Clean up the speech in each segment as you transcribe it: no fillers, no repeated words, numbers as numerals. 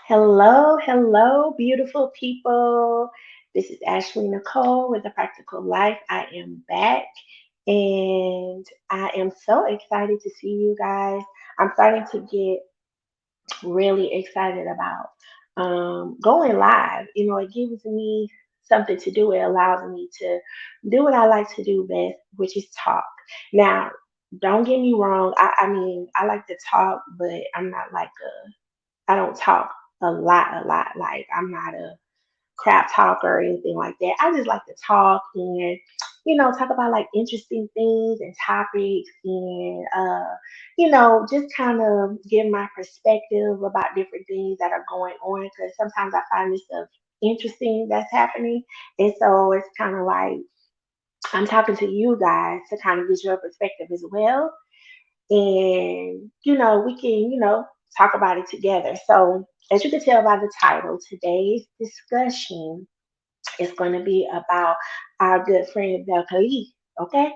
Hello, hello, beautiful people. This is Ashley Nicole with the Practical Life. I am back and I am so excited to see you guys. I'm starting to get really excited about going live. It gives me something to do. It allows me to do what I like to do best, which is talk. Now, don't get me wrong. I mean, I like to talk, but I'm not like I don't talk a lot. Like I'm not a crap talker or anything like that. I just like to talk and talk about like interesting things and topics and just kind of give my perspective about different things that are going on because sometimes I find this stuff interesting that's happening. And so it's kind of like I'm talking to you guys to kind of get your perspective as well. And we can talk about it together. So as you can tell by the title, today's discussion is going to be about our good friend Belkali, okay?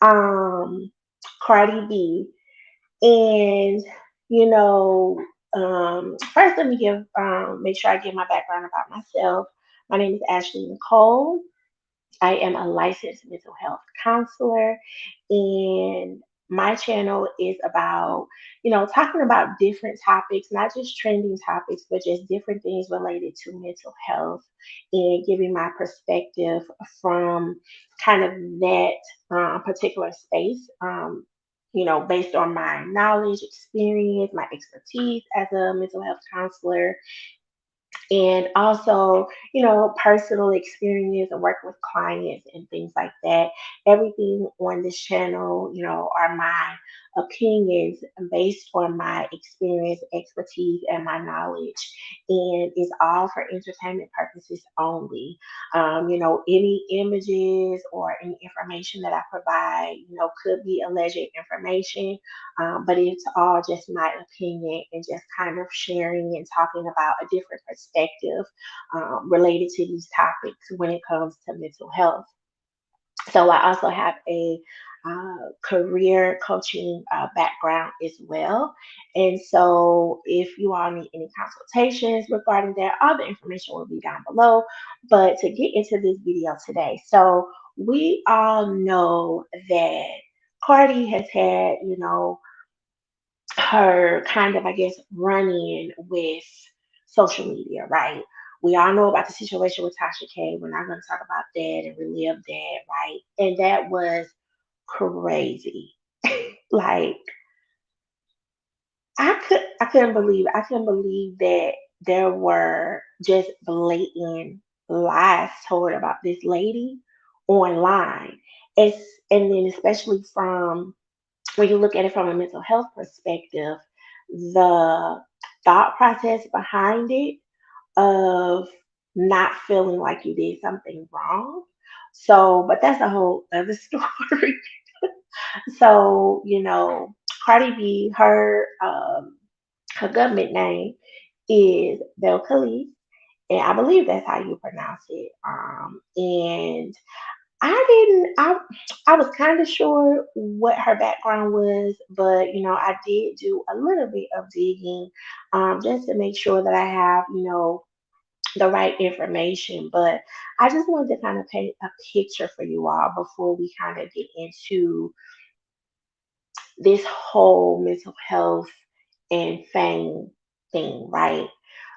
Um, Cardi B, and you know, first let me give make sure I give my background about myself. My name is Ashley Nicole. I am a licensed mental health counselor, and my channel is about, talking about different topics, not just trending topics, but just different things related to mental health and giving my perspective from kind of that particular space. Based on my knowledge, experience, my expertise as a mental health counselor, and also personal experience and work with clients and things like that. Everything on this channel are my opinions based on my experience, expertise, and my knowledge, and it's all for entertainment purposes only. Any images or any information that I provide could be alleged information, but it's all just my opinion and just kind of sharing and talking about a different perspective related to these topics when it comes to mental health. So I also have a career coaching background as well. And so if you all need any consultations regarding that, all the information will be down below. But to get into this video today, so we all know that Cardi has had, her kind of, I guess, run in with social media, right? We all know about the situation with Tasha K. We're not going to talk about that and relive that, right? And that was crazy. Like I couldn't believe that there were just blatant lies told about this lady online. It's and then especially from when you look at it from a mental health perspective, the thought process behind it of not feeling like you did something wrong. So, but that's a whole other story. So, Cardi B, her government name is Bel Khalees, and I believe that's how you pronounce it. And I didn't. I was kind of sure what her background was, but I did do a little bit of digging, just to make sure that I have the right information. But I just wanted to kind of paint a picture for you all before we kind of get into this whole mental health and fame thing, right?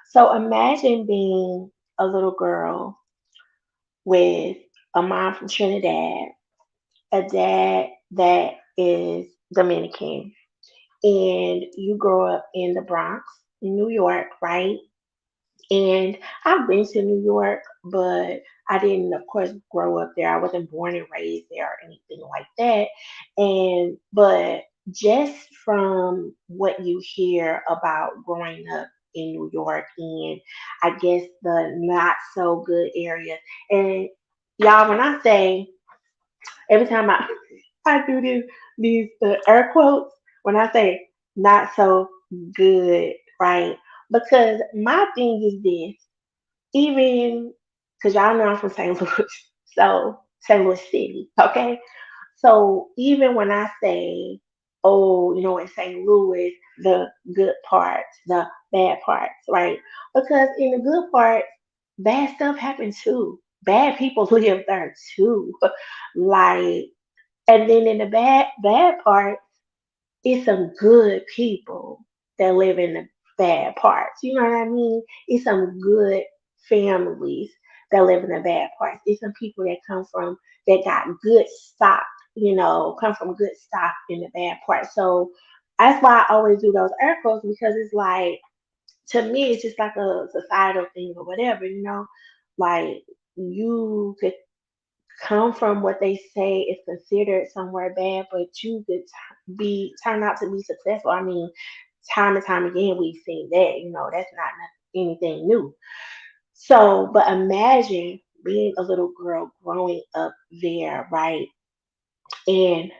So imagine being a little girl with a mom from Trinidad, a dad that is Dominican, and you grow up in the Bronx, in New York, right? And I've been to New York, but I didn't, of course, grow up there. I wasn't born and raised there or anything like that. But just from what you hear about growing up in New York and I guess the not so good areas, and y'all, when I say every time I do these air quotes when I say not so good, right? Because my thing is this, even because y'all know I'm from St. Louis, so St. Louis City, okay? So even when I say, oh, in St. Louis, the good parts, the bad parts, right? Because in the good parts, bad stuff happens too. Bad people live there too. Like, and then in the bad part, it's some good people that live in the bad parts. You know what I mean? It's some good families that live in the bad parts. It's some people that come from that got good stock, come from good stock in the bad parts. So that's why I always do those air quotes because it's like to me it's just like a societal thing or whatever. Like you could come from what they say is considered somewhere bad, but you could be turn out to be successful. I mean, time and time again, we've seen that. That's not anything new. So, but imagine being a little girl growing up there, right? And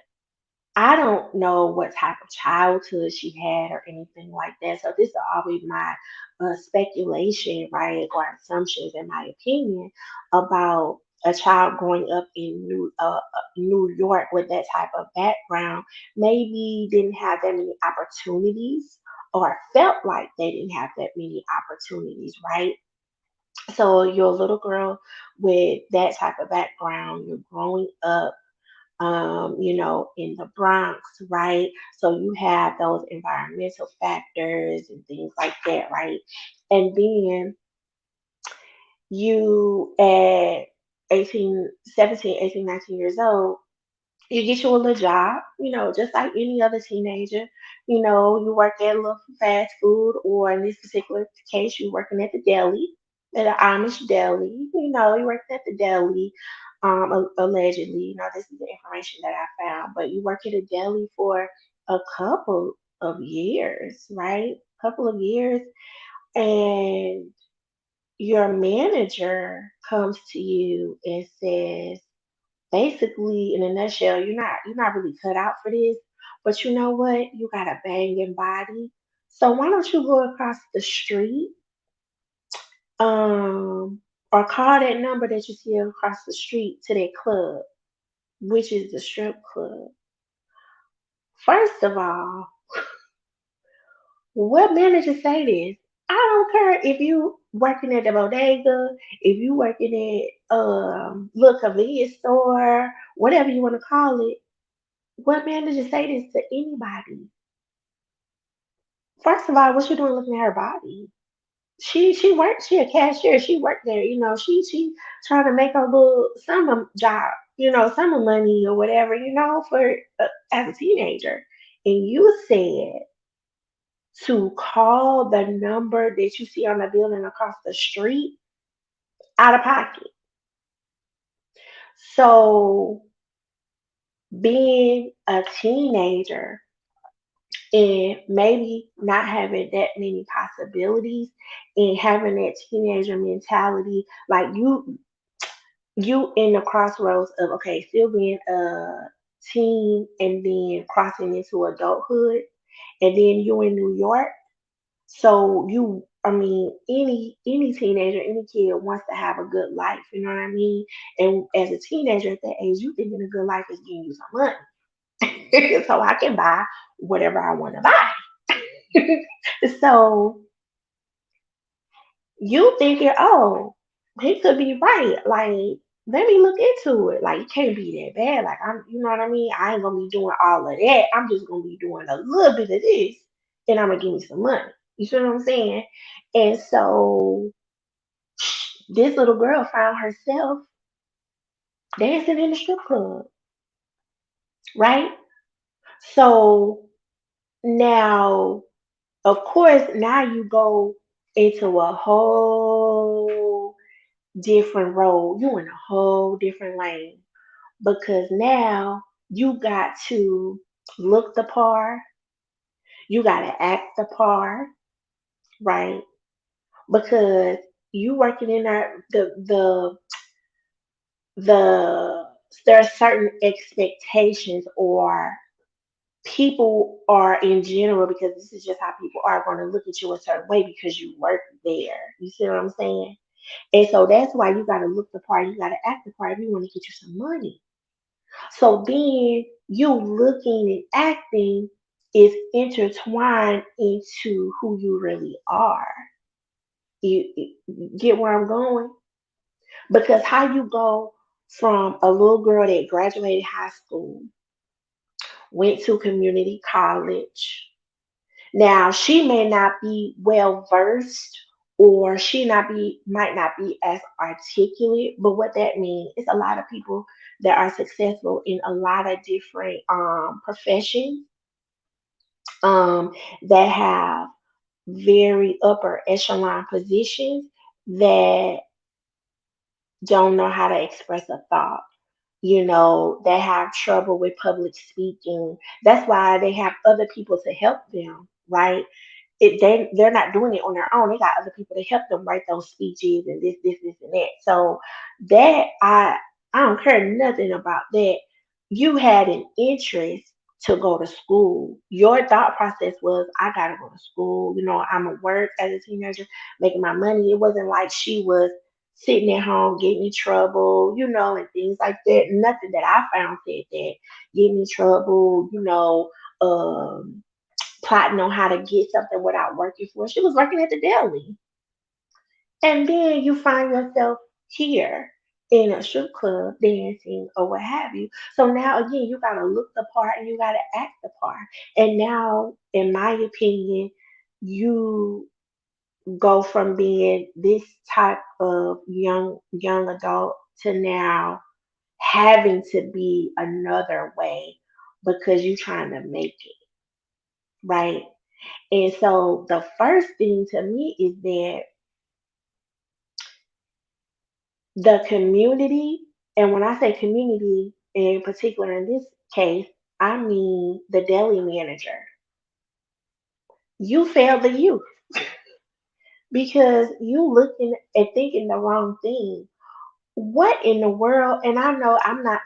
I don't know what type of childhood she had or anything like that. So this is always my speculation, right, or assumptions, in my opinion, about a child growing up in New York with that type of background. Maybe didn't have that many opportunities, or felt like they didn't have that many opportunities, right? So you're a little girl with that type of background. You're growing up in the Bronx, right? So you have those environmental factors and things like that, right? And then you at 18, 17, 18, 19 years old, you get you a little job, just like any other teenager. You work at a little fast food, or in this particular case, you working at the deli, at an Amish deli. You working at the deli, allegedly. This is the information that I found, but you work at a deli for a couple of years, right? Couple of years, and your manager comes to you and says, basically, in a nutshell, you're not really cut out for this. But you know what? You got a banging body. So why don't you go across the street, um, or call that number that you see across the street to that club, which is the strip club. First of all, what manager say this? I don't care if you working at the bodega, if you working at little convenience store, whatever you want to call it. What manager say this to anybody? First of all, what she doing looking at her body? She worked. She a cashier. She worked there. She trying to make her little summer job. Summer money or whatever. For as a teenager. And you said to call the number that you see on the building across the street out of pocket. So being a teenager and maybe not having that many possibilities and having that teenager mentality, like you in the crossroads of, okay, still being a teen and then crossing into adulthood, and then you in New York. So I mean, any teenager, any kid wants to have a good life, you know what I mean? And as a teenager at that age, you thinking a good life is getting you some money so I can buy whatever I want to buy. So you thinking, oh, he could be right. Like, let me look into it. Like, it can't be that bad. Like, you know what I mean? I ain't gonna be doing all of that. I'm just gonna be doing a little bit of this, and I'm gonna give me some money. You see what I'm saying? And so this little girl found herself dancing in the strip club, right? So now, of course, now you go into a whole different road. You in a whole different lane because now you got to look the part. You got to act the part, right? Because you working in there, the there are certain expectations, or people are in general, because this is just how people are going to look at you a certain way because you work there. You see what I'm saying? And so that's why you got to look the part, you got to act the part if you want to get you some money. So then you looking and acting is intertwined into who you really are. You get where I'm going? Because how you go from a little girl that graduated high school, went to community college. Now she may not be well versed or she not be might not be as articulate, but what that means is a lot of people that are successful in a lot of different professions um, that have very upper echelon positions that don't know how to express a thought, that have trouble with public speaking. That's why they have other people to help them, right? They're not doing it on their own. They got other people to help them write those speeches and this, and that. So that I don't care nothing about that. You had an interest to go to school. Your thought process was, I gotta go to school. I'm at work as a teenager, making my money. It wasn't like she was sitting at home getting in trouble, and things like that. Nothing that I found said that getting in trouble, plotting on how to get something without working for it. She was working at the deli. And then you find yourself here in a strip club dancing or what have you. So now again, you gotta look the part and you gotta act the part. And now, in my opinion, you go from being this type of young adult to now having to be another way because you're trying to make it, right? And so the first thing to me is that the community, and when I say community in particular in this case, I mean the deli manager. You failed the youth because you looking and thinking the wrong thing. What in the world? And I know I'm not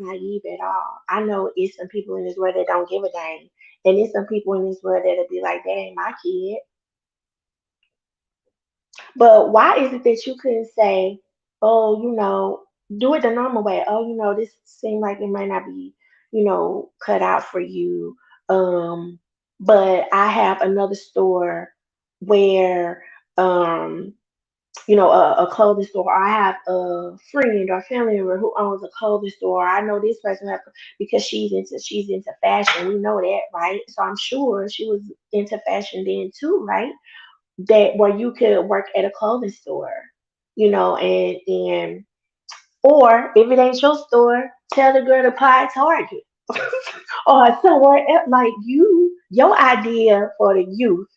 naive at all. I know it's some people in this world that don't give a dang. And it's some people in this world that'll be like, that ain't my kid. But why is it that you couldn't say, oh, do it the normal way? Oh, this seemed like it might not be, cut out for you. Um, but I have another store where, um, a clothing store. I have a friend or family member who owns a clothing store. I know this person because she's into fashion. We know that, right? So I'm sure she was into fashion then too, right? That where you could work at a clothing store, and or if it ain't your store, tell the girl to apply at Target or somewhere else. Like your idea for the youth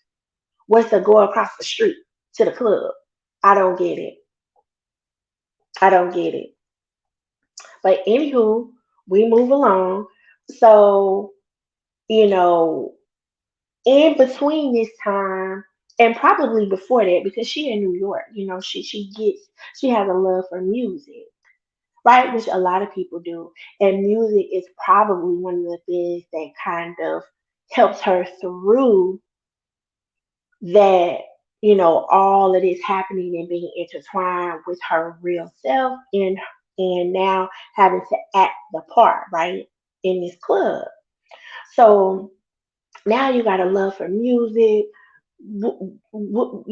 was to go across the street to the club. I don't get it. I don't get it. But anywho, we move along. So, you know, in between this time and probably before that, because she in New York, she has a love for music, right? Which a lot of people do. And music is probably one of the things that kind of helps her through that, all of this happening and being intertwined with her real self and now having to act the part, right? In this club. So now you got a love for music, what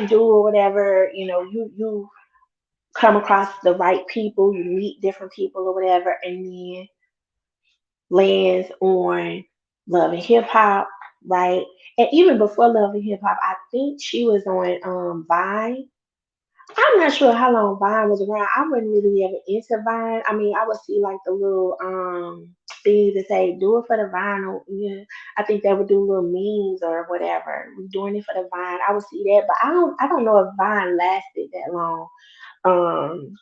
you do or whatever, you come across the right people, you meet different people or whatever, and then lands on Love and Hip Hop, right? And even before Love and Hip Hop, I think she was on Vine. I'm not sure how long Vine was around. I wasn't really ever into Vine. I mean, I would see like the little things that say "do it for the Vine." Or, yeah, I think they would do little memes or whatever. We doing it for the Vine. I would see that, but I don't know if Vine lasted that long. Um,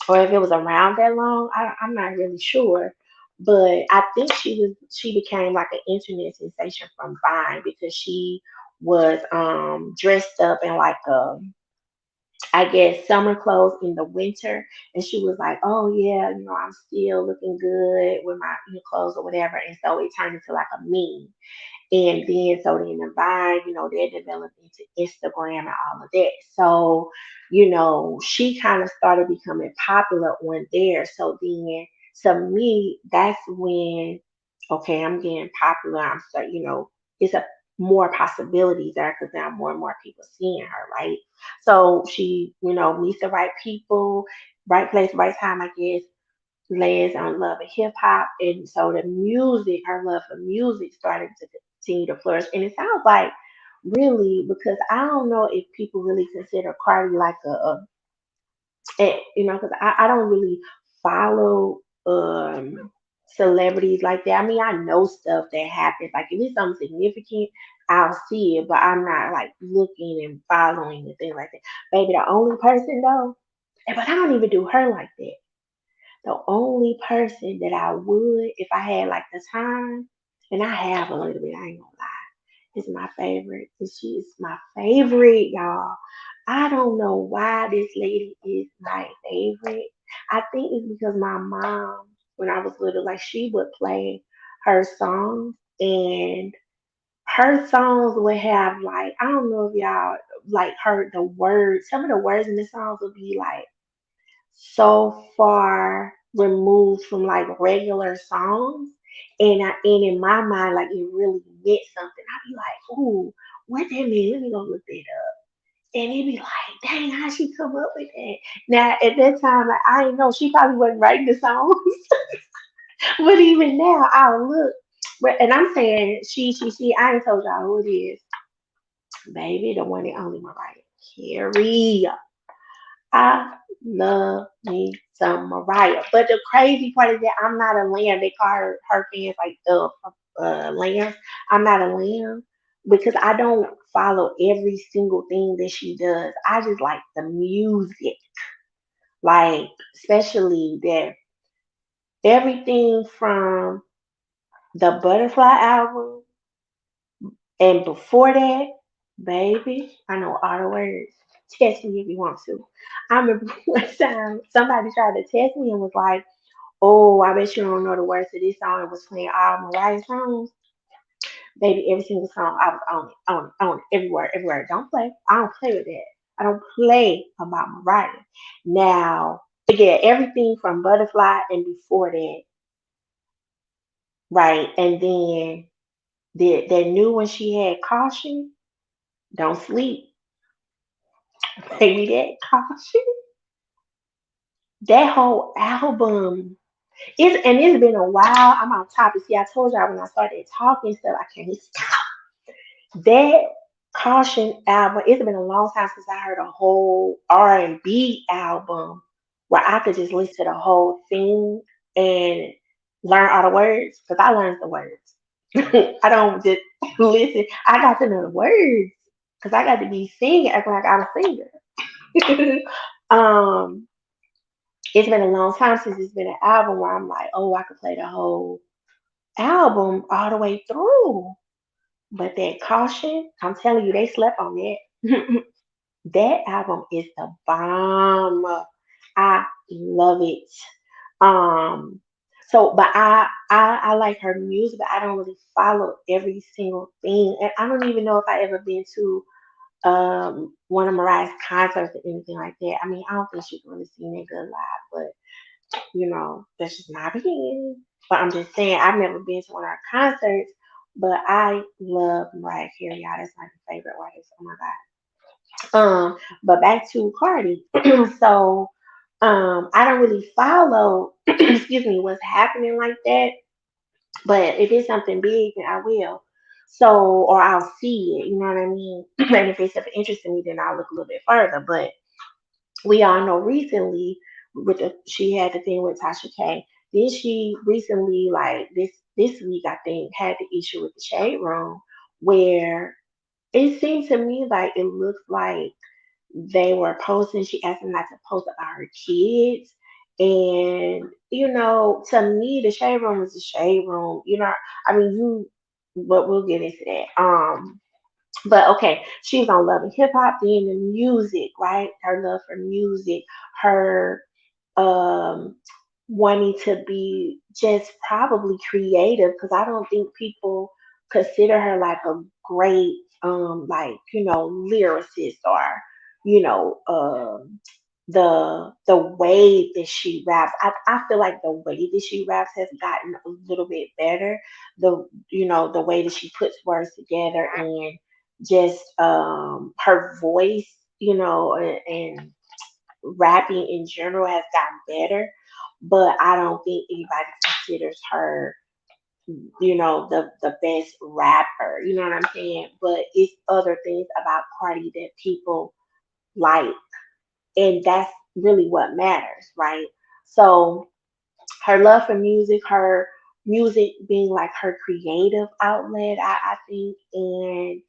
or if it was around that long. I'm not really sure. But I think she became like an internet sensation from Vine because she was dressed up in like I guess summer clothes in the winter, and she was like, "Oh yeah, I'm still looking good with my clothes or whatever," and so it turned into like a meme. And then so then the Vine, they developed into Instagram and all of that. So, she kind of started becoming popular on there. So then to me, that's when okay, I'm getting popular. I'm starting, it's a more possibilities there because now more and more people seeing her, right? So she, meets the right people, right place, right time, I guess, lands on love and hip hop. And so the music, her love for music started to continue to flourish. And it sounds like really, because I don't know if people really consider Cardi like because I don't really follow celebrities like that. I mean, I know stuff that happens. Like if it's something significant, I'll see it, but I'm not like looking and following and things like that. Baby, the only person though, but I don't even do her like that. The only person that I would, if I had like the time, and I have a little bit, I ain't gonna lie, is my favorite. And she is my favorite, y'all. I don't know why this lady is my favorite. I think it's because my mom, when I was little, like she would play her songs, and her songs would have like, I don't know if y'all like heard the words. Some of the words in the songs would be like so far removed from like regular songs. And in my mind, like it really meant something. I'd be like, ooh, what that mean? Let me go look that up. And it'd be like, dang, how she come up with that? Now at that time, like, I didn't know she probably wasn't writing the songs. But even now I'll look. And I'm saying she, I ain't told y'all who it is. Baby, the one and only Mariah Carey. I love me some Mariah. But the crazy part is that I'm not a lamb. They call her fans like the lambs. I'm not a lamb because I don't follow every single thing that she does. I just like the music. Like, especially that everything from the Butterfly album and before that, baby, I know all the words. Test me if you want to. I remember one time somebody tried to test me and was like, "Oh, I bet you don't know the words to this song." It was playing all Mariah songs. Baby, every single song I was on it, everywhere, everywhere. Don't play. I don't play with that. I don't play about Mariah. Now, again, everything from Butterfly and before that, right? And then that new one she had, Caution, Don't Sleep. Baby, that Caution, that whole album. It's been a while. I'm on topic. See, I told y'all when I started talking stuff, I can't stop. That Caution album, it's been a long time since I heard a whole R&B album where I could just listen to the whole thing and learn all the words because I learned the words. I don't just listen. I got to know the words because I got to be singing, acting like I'm a singer. um, it's been a long time since it's been an album where I'm like, oh, I could play the whole album all the way through. But that Caution, I'm telling you, they slept on that. That album is the bomb. I love it. Um, but I like her music, but I don't really follow every single thing. And I don't even know if I ever been to one of Mariah's concerts or anything like that. I mean, I don't think she can really sing that good live, but that's just my opinion. But I'm just saying, I've never been to one of her concerts, but I love Mariah Carey, y'all. That's my favorite artist. Oh my God. But back to Cardi. So, I don't really follow, excuse me, what's happening like that. But if it's something big, then I will. So, or I'll see it. You know what I mean? And if it's of interest in me, then I'll look a little bit further. But we all know recently she had the thing with Tasha K. Then she recently, like this week, I think, had the issue with the shade room where it seemed to me like it looks like they were posting. She asked them not to post about her kids. And to me, the shade room is the shade room. I mean, but we'll get into that. But okay, she's on Love and Hip Hop, then the music, right? Her love for music, her um wanting to be just probably creative, because I don't think people consider her like a great like lyricist or you know um the way that she raps. I feel like the way that she raps has gotten a little bit better. The way that she puts words together and just her voice, and rapping in general has gotten better. But I don't think anybody considers her, the best rapper. You know what I'm saying? But it's other things about Cardi that people like, and that's really what matters, right? So her love for music, her music being like her creative outlet, I think, and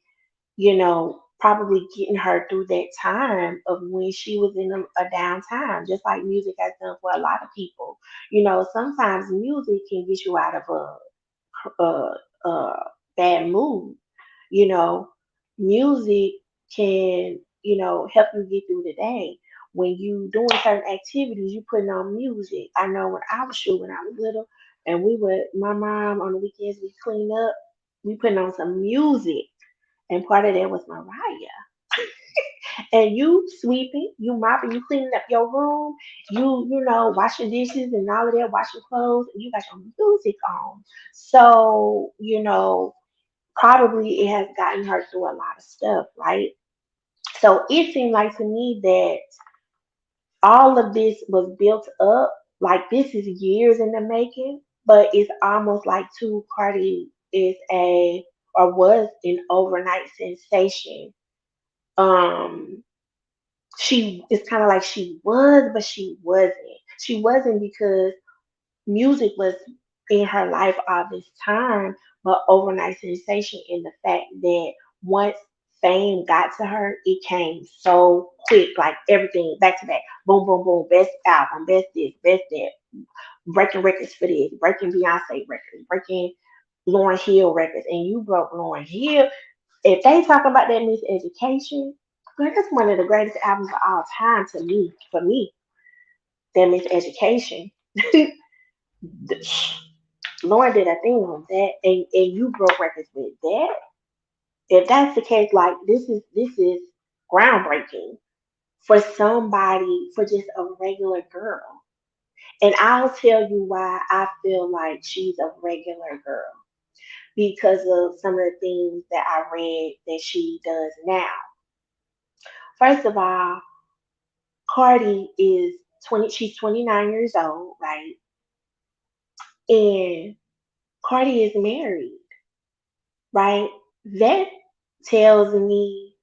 probably getting her through that time of when she was in a down time, just like music has done for a lot of people. Sometimes music can get you out of a bad mood. You know, music can, help you get through the day. When you doing certain activities, you putting on music. I know when I was sure when I was little, and my mom on the weekends we clean up, we putting on some music, and part of that was Mariah. And you sweeping, you mopping, you cleaning up your room, washing dishes and all of that, washing clothes, and you got your music on. So, probably it has gotten her through a lot of stuff, right? So it seemed like to me that all of this was built up, like this is years in the making, but it's almost like too Cardi is a or was an overnight sensation. Um she it's kind of like she was, but she wasn't. She wasn't because music was in her life all this time, but overnight sensation in the fact that once fame got to her, it came so quick, like everything back to back, boom, boom, boom, best album, best this, best that, breaking records for this, breaking Beyonce records, breaking Lauren Hill records, and you broke Lauren Hill. If they talk about that miseducation, girl, that's one of the greatest albums of all time to me, for me, that miseducation. Lauren did a thing on that, and you broke records with that. If that's the case, like this is groundbreaking for somebody, for just a regular girl. And I'll tell you why I feel like she's a regular girl, because of some of the things that I read that she does now. First of all, Cardi is 20, she's 29 years old, right? And Cardi is married, right? That tells me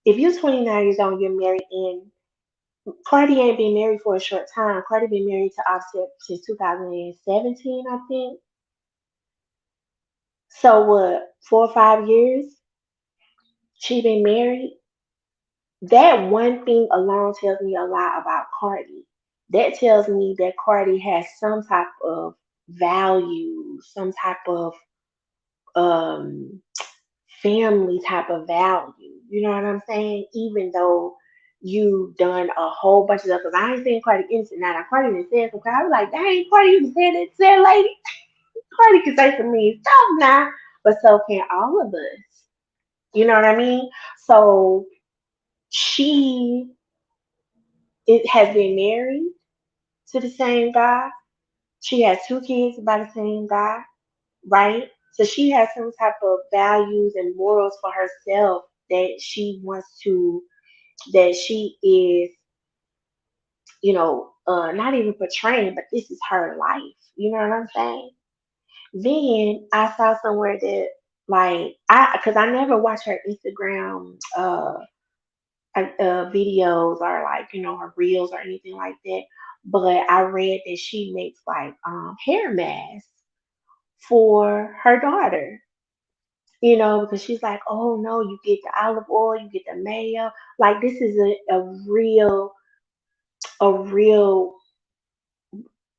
if you're 29 years old, you're married, and Cardi ain't been married for a short time. Cardi been married to Offset since 2017, I think. So what, 4 or 5 years she been married? That one thing alone tells me a lot about Cardi. That tells me that Cardi has some type of value, some type of um family type of value. You know what I'm saying? Even though you done a whole bunch of stuff, because I ain't seen Cardi innocent now. Now Cardi done said some. I was like, dang, Cardi, you said that, said lady. Cardi can say some mean stuff now, but so can all of us. You know what I mean? So she it has been married to the same guy. She has 2 kids by the same guy, right? So she has some type of values and morals for herself that she wants to, that she is, not even portraying, but this is her life. You know what I'm saying? Then I saw somewhere that, like, because I never watch her Instagram videos, or like, her reels or anything like that. But I read that she makes like hair masks for her daughter. Because she's like, oh no, you get the olive oil, you get the mayo. Like this is a real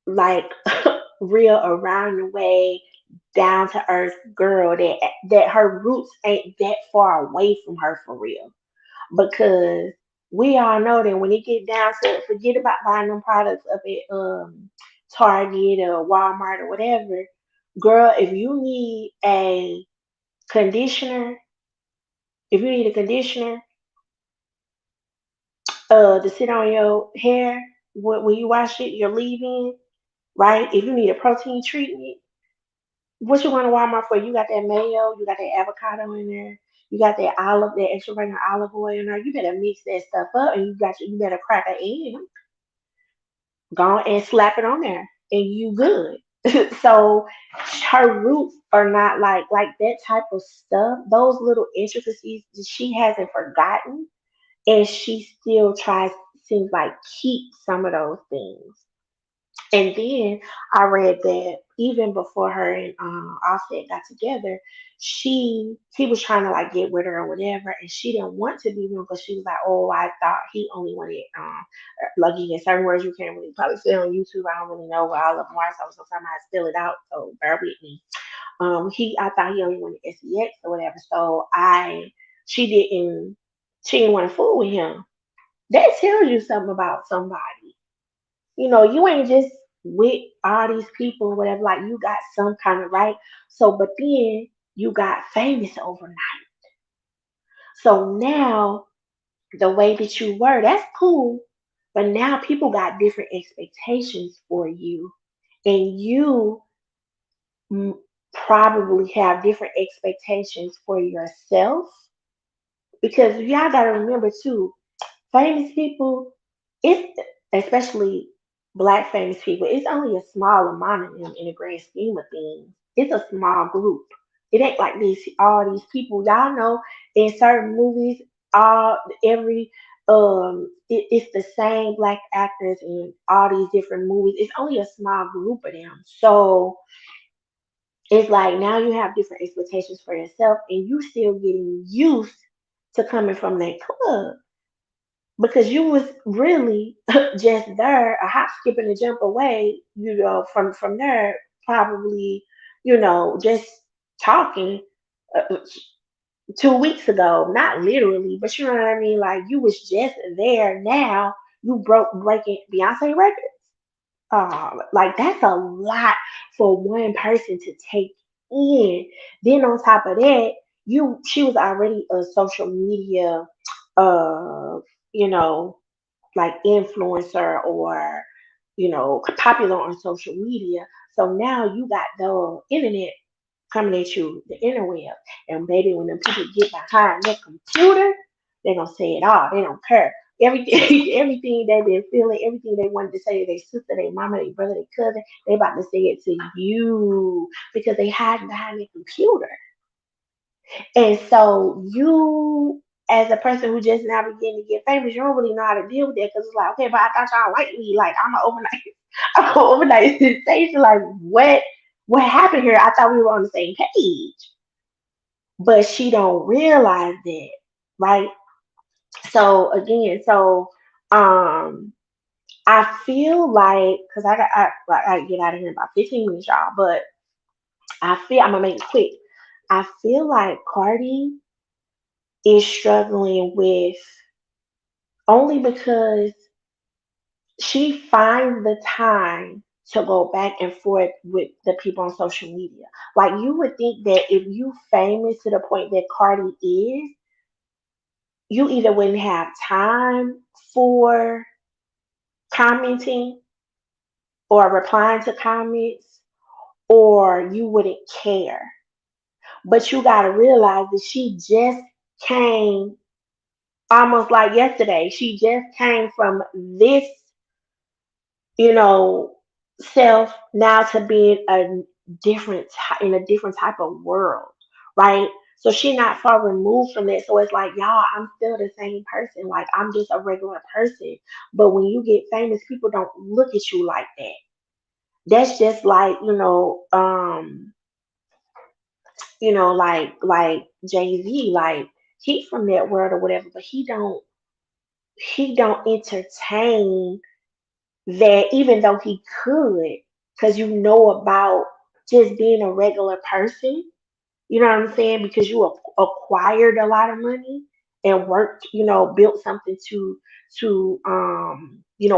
like real around the way, down to earth girl that her roots ain't that far away from her for real. Because we all know that when it get down to, forget about buying them products up at Target or Walmart or whatever, girl, conditioner, if you need a conditioner, to sit on your hair when you wash it, you're leaving, right? If you need a protein treatment, what you want to Walmart for? You got that mayo, you got that avocado in there, you got that extra virgin olive oil in there. You better mix that stuff up, and you better crack an egg, go on and slap it on there, and you good. So her roots are not like that type of stuff. Those little intricacies that she hasn't forgotten, and she still tries seems like keep some of those things. And then I read that even before her and Offset got together, he was trying to like get with her or whatever, and she didn't want to be with him because she was like, oh, I thought he only wanted like in certain words you can't really probably say on YouTube. I don't really know what all of them are, so sometimes I spill it out. So bear with me. I thought he only wanted sex or whatever. So she didn't she didn't want to fool with him. That tells you something about somebody. You ain't just with all these people or whatever, like you got some kind of right. So, but then you got famous overnight. So now the way that you were, that's cool. But now people got different expectations for you. And you m- probably have different expectations for yourself. Because y'all got to remember too, famous people, it's especially black famous people, it's only a small amount of them in the grand scheme of things. It's a small group. It ain't like all these people. Y'all know in certain movies, all every it's the same black actors in all these different movies. It's only a small group of them. So it's like now you have different expectations for yourself and you still getting used to coming from that club because you was really just there, a hop, skip, and a jump away, from there, probably, just talking uh, 2 weeks ago, not literally, but you know what I mean. Like you was just there. Now you breaking Beyonce record. Like that's a lot for one person to take in. Then on top of that, she was already a social media, uh, you know, like influencer or popular on social media. So now you got the internet coming at you, the interweb, and baby, when them people get behind their computer, they're gonna say it all. They don't care. Everything, everything they've been feeling, everything they wanted to say to their sister, their mama, their brother, their cousin, they about to say it to you because they hiding behind their computer. And so you, as a person who just now beginning to get famous, you don't really know how to deal with that because it's like, okay, but I thought y'all liked me. Like I'm an overnight, I'm an overnight sensation. Like what happened here? I thought we were on the same page, but she don't realize that, right? So again, um, I feel like because I gotta get out of here in about 15 minutes, y'all. But I'm gonna make it quick. I feel like Cardi is struggling with only because she finds the time to go back and forth with the people on social media. Like you would think that if you famous to the point that Cardi is, you either wouldn't have time for commenting or replying to comments or you wouldn't care. But you got to realize that she just came almost like yesterday. She just came from this you know, self now to being in a different type of world, right? So she's not far removed from that. So it's like, y'all, I'm still the same person. Like I'm just a regular person. But when you get famous, people don't look at you like that. That's just like, like Jay Z, like he's from that world or whatever, but he don't entertain that even though he could, because about just being a regular person, you know what I'm saying? Because you acquired a lot of money and worked, built something to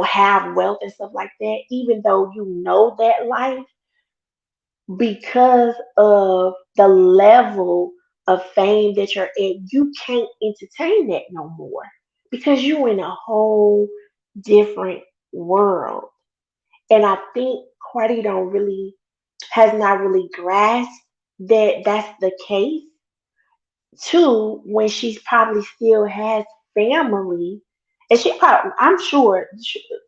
have wealth and stuff like that. Even though you know that life, because of the level of fame that you're at, you can't entertain that no more because you in a whole different world. And I think Cardi don't really has not really grasped that that's the case. Two, when she's probably still has family, and she probably, I'm sure,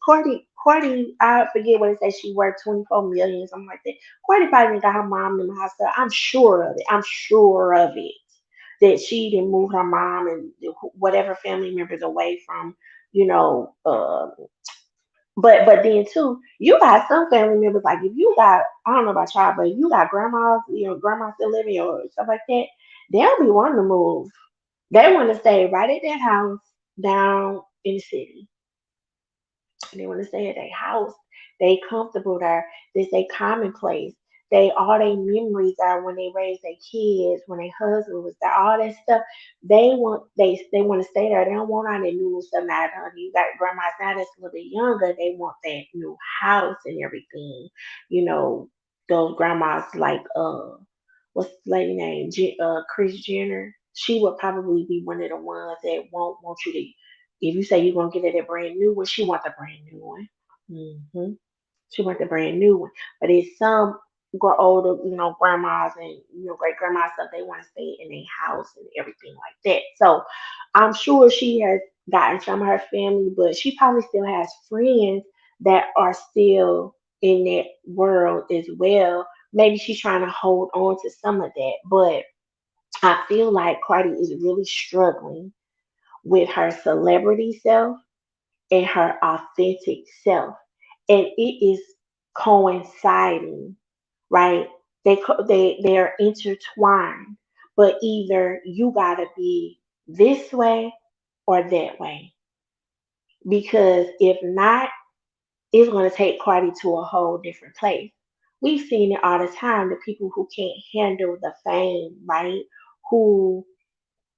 Cardi, I forget what it says. She worth 24 million, something like that. Cardi probably got her mom in the hospital. I'm sure of it. I'm sure of it. That she didn't move her mom and whatever family members away from, you know, but then too, you got some family members like if you got I don't know about y'all, but if you got grandmas, grandma still living or stuff like that, they'll be wanting to move. They want to stay right at that house down in the city. They want to stay at their house. They comfortable there. This they commonplace. They all their memories are when they raised their kids, when their husband was there, all that stuff. They want to stay there. They don't want all that new stuff now. You got grandmas now that's a little bit younger. They want that new house and everything. You know, those grandmas like what's the lady name? Chris Jenner. She would probably be one of the ones that won't want you to if you say you're gonna get it a brand new one, she wants a brand new one. She wants a brand new one. But it's some older, grandmas and great grandmas stuff. They want to stay in a house and everything like that. So I'm sure she has gotten some of her family, but she probably still has friends that are still in that world as well. Maybe she's trying to hold on to some of that, but I feel like Cardi is really struggling with her celebrity self and her authentic self. And it is coinciding, right? They're intertwined, but either you gotta be this way or that way. Because if not, it's gonna take Cardi to a whole different place. We've seen it all the time, the people who can't handle the fame, right? Who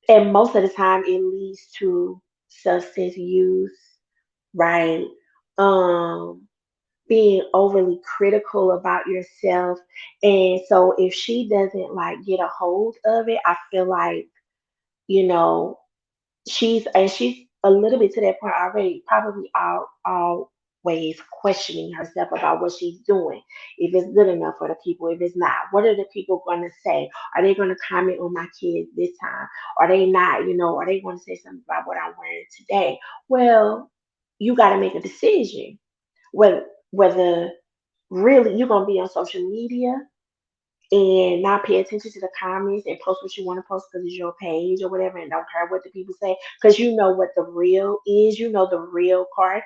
and most of the time it leads to substance use, right? Um, Being overly critical about yourself. And so if she doesn't like get a hold of it, I feel like, you know, she's a little bit to that point already, probably always questioning herself about what she's doing. If it's good enough for the people, if it's not, what are the people gonna say? Are they gonna comment on my kids this time? Are they not, are they gonna say something about what I'm wearing today? Well, you gotta make a decision whether really you're gonna be on social media and not pay attention to the comments and post what you want to post because it's your page or whatever and don't care what the people say because you know what the real is, the real part,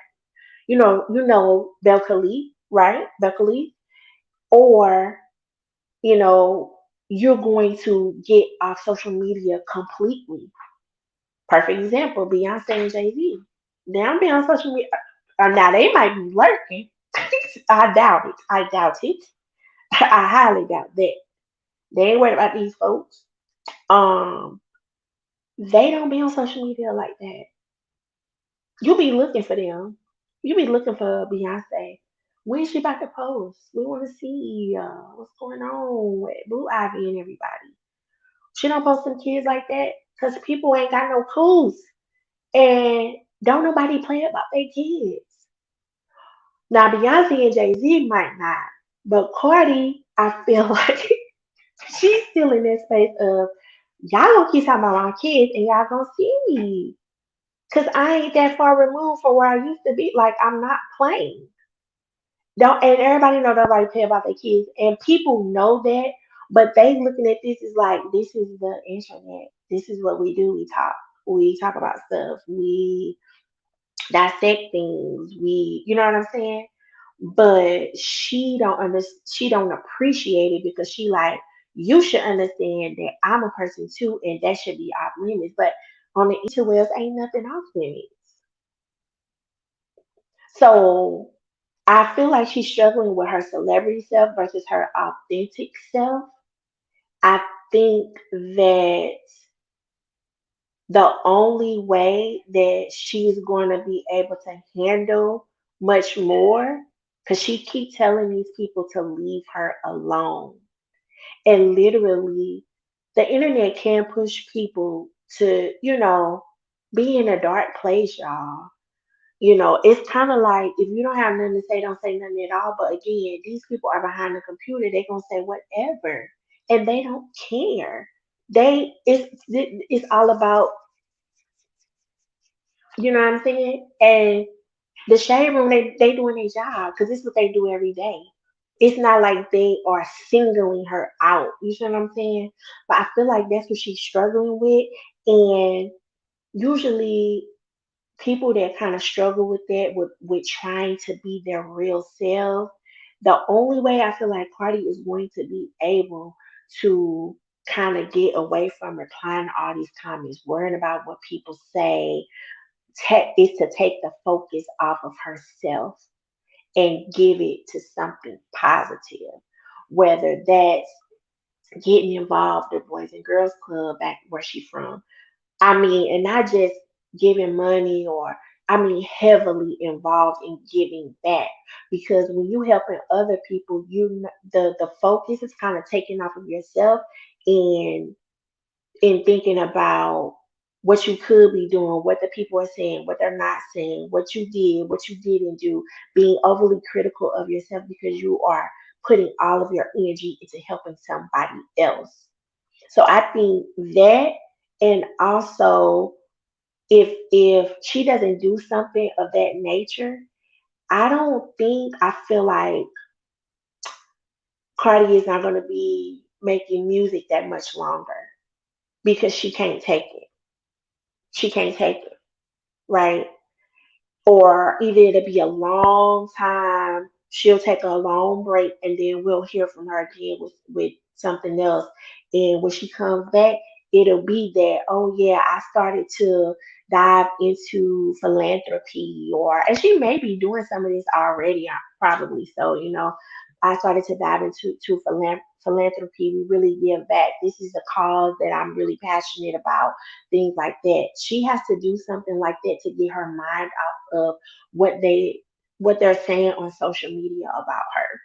Belcalis, right? Belcalis, or you know you're going to get off social media completely. Perfect example, Beyonce and Jay-Z. They don't be on social media. Now they might be lurking. I doubt it. I doubt it. I highly doubt that. They ain't worried about these folks. Um, they don't be on social media like that. You be looking for them. You be looking for Beyonce. When's she about to post? We want to see what's going on with Blue Ivy and everybody. She don't post some kids like that because people ain't got no clues and don't nobody play about their kids. Now Beyonce and Jay Z might not, but Cardi, I feel like she's still in that space of y'all gonna keep talking about my kids and y'all gonna see me. Cause I ain't that far removed from where I used to be. Like I'm not playing. Don't and everybody know nobody care about their kids. And people know that, but they looking at this is like this is the internet. This is what we do. We talk. We talk about stuff. We dissect things. You know what I'm saying? But she don't appreciate it because she like you should understand that I'm a person too and that should be off limits. But on the interwebs ain't nothing off limits. So I feel like she's struggling with her celebrity self versus her authentic self. I think that the only way that she's going to be able to handle much more because she keep telling these people to leave her alone. And literally, the internet can push people to, be in a dark place, y'all. You know, it's kind of like if you don't have nothing to say, don't say nothing at all. But again, these people are behind the computer. They're gonna say whatever, and they don't care. It's all about, you know what I'm saying. And the shade room, they doing their job because it's what they do every day. It's not like they are singling her out. You see what I'm saying? But I feel like that's what she's struggling with, and usually people that kind of struggle with that, with trying to be their real self, the only way I feel like Cardi is going to be able to kind of get away from replying to all these comments, worrying about what people say, is to take the focus off of herself and give it to something positive. Whether that's getting involved in Boys and Girls Club back where she's from, I mean, and not just giving money or, I mean, heavily involved in giving back. Because when you helping other people, the focus is kind of taken off of yourself, and in thinking about what you could be doing, what the people are saying, what they're not saying, what you did, what you didn't do, being overly critical of yourself because you are putting all of your energy into helping somebody else. So I think that, and also if she doesn't do something of that nature, I feel like Cardi is not going to be making music that much longer because she can't take it. She can't take it, right? Or either it'll be a long time, she'll take a long break, and then we'll hear from her again with something else. And when she comes back, it'll be that, oh yeah, I started to dive into philanthropy, or, and she may be doing some of this already, probably so, you know. I started to dive into philanthropy. We really give back. This is a cause that I'm really passionate about, things like that. She has to do something like that to get her mind off of what they're saying on social media about her.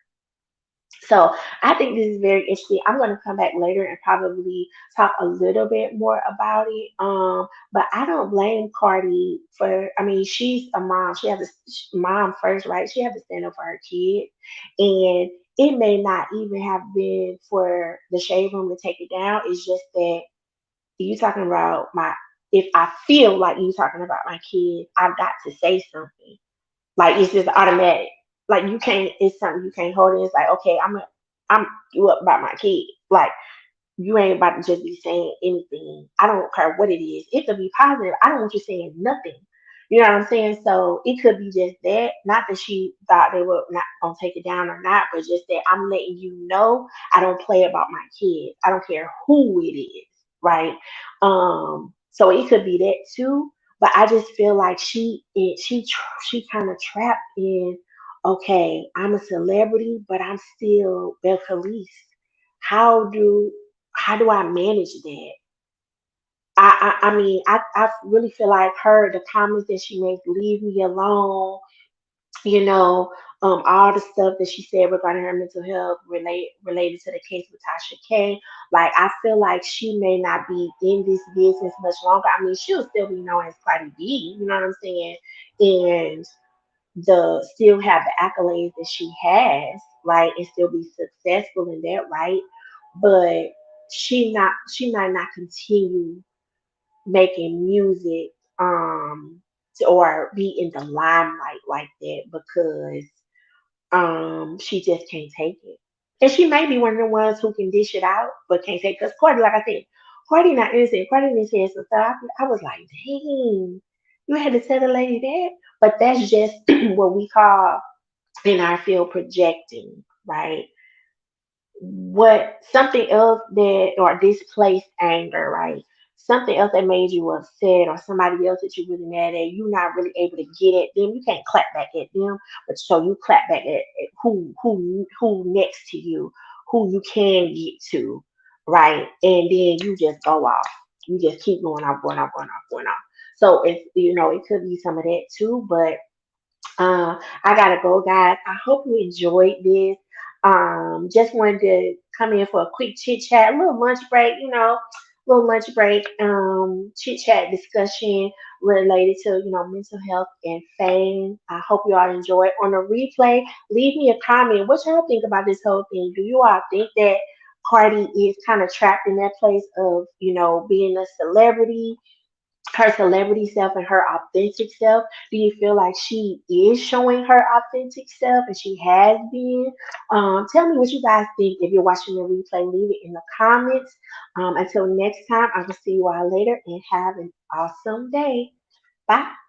So I think this is very interesting. I'm going to come back later and probably talk a little bit more about it. But I don't blame Cardi for. I mean, she's a mom. She has a mom first, right? She has to stand up for her kids, and it may not even have been for the shade room to take it down. It's just that you talking about my. If I feel like you talking about my kids, I've got to say something. Like it's just automatic. Like you can't. It's something you can't hold in. It's like, okay, I'm you up about my kid. Like you ain't about to just be saying anything. I don't care what it is. It could be positive. I don't want you saying nothing. You know what I'm saying? So it could be just that. Not that she thought they were not gonna take it down or not, but just that I'm letting you know I don't play about my kids. I don't care who it is, right? So it could be that too. But I just feel like she kind of trapped in. Okay, I'm a celebrity, but I'm still Belle Khalees. How do how do I manage that? I mean, I really feel like her, the comments that she makes, leave me alone, you know, all the stuff that she said regarding her mental health related to the case with Tasha K. Like, I feel like she may not be in this business much longer. I mean, she'll still be known as Cardi B, you know what I'm saying? And the still have the accolades that she has, right, and still be successful in that, right? But she might not continue making music or be in the limelight like that because she just can't take it. And she may be one of the ones who can dish it out but can't take, because Cardi, like I said, Cardi not innocent. Cardi didn't say some stuff. I was like, dang, you had to tell the lady that. But that's just what we call in our field projecting, right? What something else that, or displaced anger, right? Something else that made you upset, or somebody else that you're really mad at, you're not really able to get at them. You can't clap back at them, but so you clap back at who next to you, who you can get to, right? And then you just go off. You just keep going off, going off, going off, going off. So it's, you know, it could be some of that too, but I gotta go, guys. I hope you enjoyed this. Just wanted to come in for a quick chit chat, a little lunch break, you know. little lunch break, chit chat discussion related to mental health and fame. I hope you all enjoy it. On the replay, leave me a comment. What y'all think about this whole thing? Do you all think that Cardi is kind of trapped in that place of being a celebrity, her celebrity self and her authentic self? Do you feel like she is showing her authentic self and she has been? Tell me what you guys think. If you're watching the replay, leave it in the comments. Until next time, I will see you all later and have an awesome day. Bye.